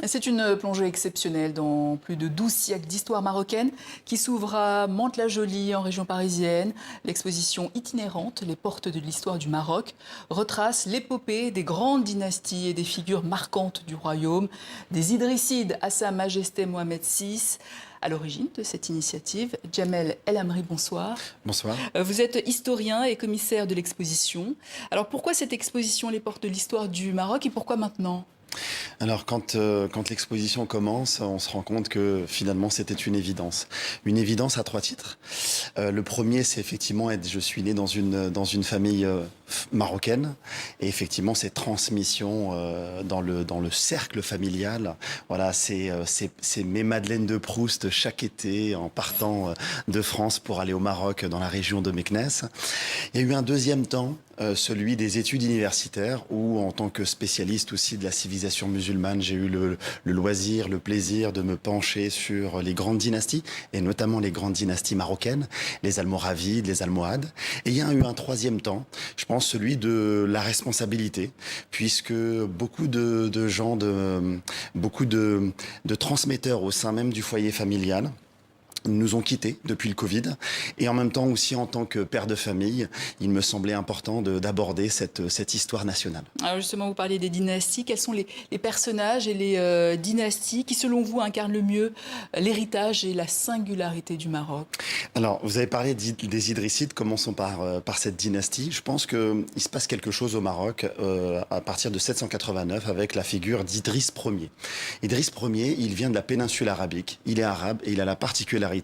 C'est une plongée exceptionnelle dans plus de 12 siècles d'histoire marocaine qui s'ouvre à Mantes-la-Jolie en région parisienne. L'exposition itinérante Les portes de l'histoire du Maroc retrace l'épopée des grandes dynasties et des figures marquantes du royaume, des Idrissides à Sa Majesté Mohamed VI. À l'origine de cette initiative, Jamel El Amri, bonsoir. Bonsoir. Vous êtes historien et commissaire de l'exposition. Alors pourquoi cette exposition Les portes de l'histoire du Maroc et pourquoi maintenant ? Alors quand l'exposition commence, on se rend compte que finalement c'était une évidence. Une évidence à trois titres. Le premier, c'est effectivement je suis né dans une famille marocaine et effectivement ces transmissions dans le cercle familial. Voilà, c'est mes madeleines de Proust chaque été en partant de France pour aller au Maroc dans la région de Meknès. Il y a eu un deuxième temps, celui des études universitaires où en tant que spécialiste aussi de la civilisation musulmane, j'ai eu le loisir, le plaisir de me pencher sur les grandes dynasties et notamment les grandes dynasties marocaines, les Almoravides, les Almohades. Et il y a eu un troisième temps, je pense celui de la responsabilité, puisque beaucoup de gens, beaucoup de transmetteurs au sein même du foyer familial nous ont quittés depuis le Covid. Et en même temps aussi en tant que père de famille, il me semblait important d'aborder cette histoire nationale. Alors justement, vous parlez des dynasties. Quels sont les personnages et les dynasties qui, selon vous, incarnent le mieux l'héritage et la singularité du Maroc ? Alors, vous avez parlé des Idrissides. Commençons par cette dynastie. Je pense qu'il se passe quelque chose au Maroc à partir de 789 avec la figure d'Idriss Ier. Idriss Ier, il vient de la péninsule arabique. Il est arabe et il a la particularité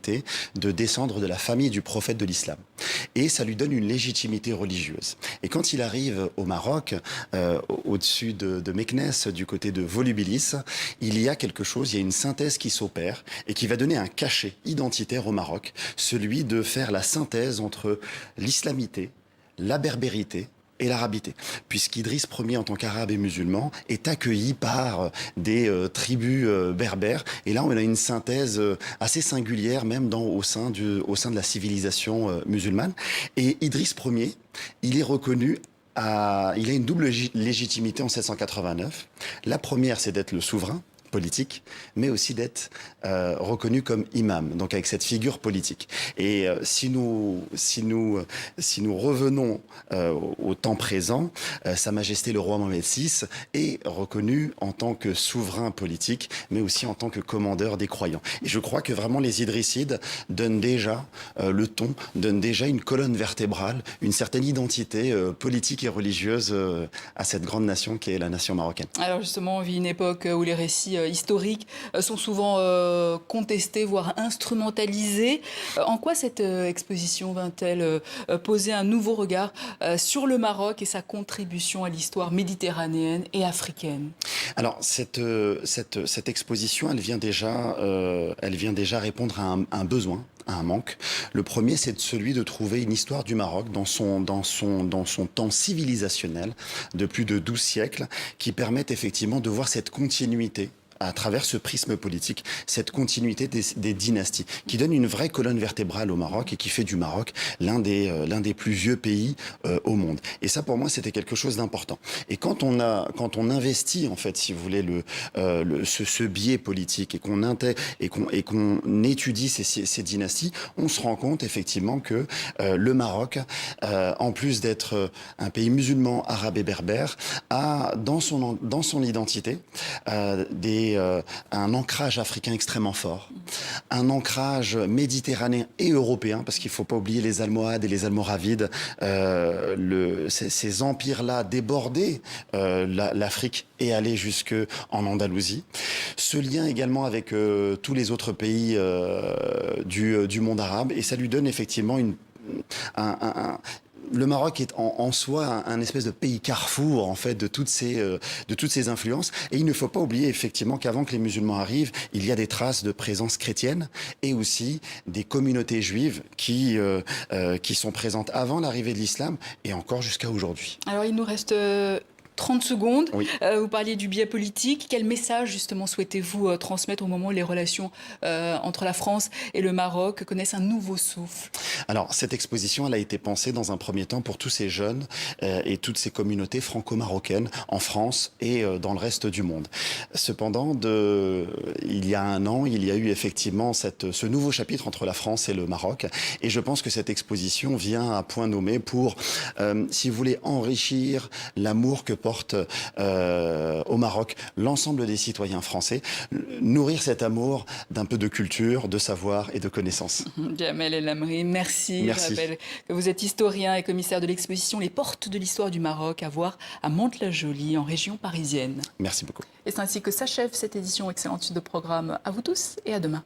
de descendre de la famille du prophète de l'islam. Et ça lui donne une légitimité religieuse. Et quand il arrive au Maroc, au-dessus de Meknès, du côté de Volubilis, il y a quelque chose, il y a une synthèse qui s'opère et qui va donner un cachet identitaire au Maroc, celui de faire la synthèse entre l'islamité, la berbérité et l'arabité, puisqu'Idriss Ier, en tant qu'arabe et musulman, est accueilli par des tribus berbères. Et là, on a une synthèse assez singulière, même au sein de la civilisation musulmane. Et Idriss Ier, il est reconnu il a une double légitimité en 789. La première, c'est d'être le souverain politique, mais aussi d'être reconnu comme imam, donc avec cette figure politique. Et si nous revenons au temps présent, Sa Majesté le roi Mohamed VI est reconnu en tant que souverain politique, mais aussi en tant que commandeur des croyants. Et je crois que vraiment les Idrissides donnent déjà le ton, donnent déjà une colonne vertébrale, une certaine identité politique et religieuse à cette grande nation qui est la nation marocaine. Alors justement, on vit une époque où les récits historiques sont souvent contestés, voire instrumentalisés. En quoi cette exposition va-t-elle poser un nouveau regard sur le Maroc et sa contribution à l'histoire méditerranéenne et africaine ? Alors cette exposition, elle vient déjà répondre à un besoin, à un manque. Le premier, c'est celui de trouver une histoire du Maroc dans son temps civilisationnel de plus de 12 siècles, qui permette effectivement de voir cette continuité à travers ce prisme politique, cette continuité des dynasties, qui donne une vraie colonne vertébrale au Maroc et qui fait du Maroc l'un des plus vieux pays au monde. Et ça, pour moi, c'était quelque chose d'important. Et quand on investit, en fait, si vous voulez, ce biais politique et qu'on étudie ces dynasties, on se rend compte effectivement que le Maroc, en plus d'être un pays musulman, arabe et berbère, a dans son identité un ancrage africain extrêmement fort, un ancrage méditerranéen et européen, parce qu'il ne faut pas oublier les Almohades et les Almoravides, ces empires-là débordaient l'Afrique et allaient jusque en Andalousie. Ce lien également avec tous les autres pays du monde arabe, et ça lui donne effectivement le Maroc est en soi un espèce de pays carrefour en fait de toutes ces influences, et il ne faut pas oublier effectivement qu'avant que les musulmans arrivent, il y a des traces de présence chrétienne et aussi des communautés juives qui sont présentes avant l'arrivée de l'islam et encore jusqu'à aujourd'hui. Alors il nous reste 30 secondes. Oui. Vous parliez du biais politique. Quel message, justement, souhaitez-vous transmettre au moment où les relations entre la France et le Maroc connaissent un nouveau souffle? Alors, cette exposition, elle a été pensée dans un premier temps pour tous ces jeunes et toutes ces communautés franco-marocaines en France et dans le reste du monde. Cependant, il y a un an, il y a eu effectivement ce nouveau chapitre entre la France et le Maroc. Et je pense que cette exposition vient à point nommé pour, si vous voulez, enrichir l'amour que porte au Maroc l'ensemble des citoyens français, nourrir cet amour d'un peu de culture, de savoir et de connaissance. Djamel El Lamri, merci. Merci. Je rappelle que vous êtes historien et commissaire de l'exposition Les Portes de l'Histoire du Maroc à voir à Mantes-la-Jolie, en région parisienne. Merci beaucoup. Et c'est ainsi que s'achève cette édition. Excellente suite de programme à vous tous et à demain.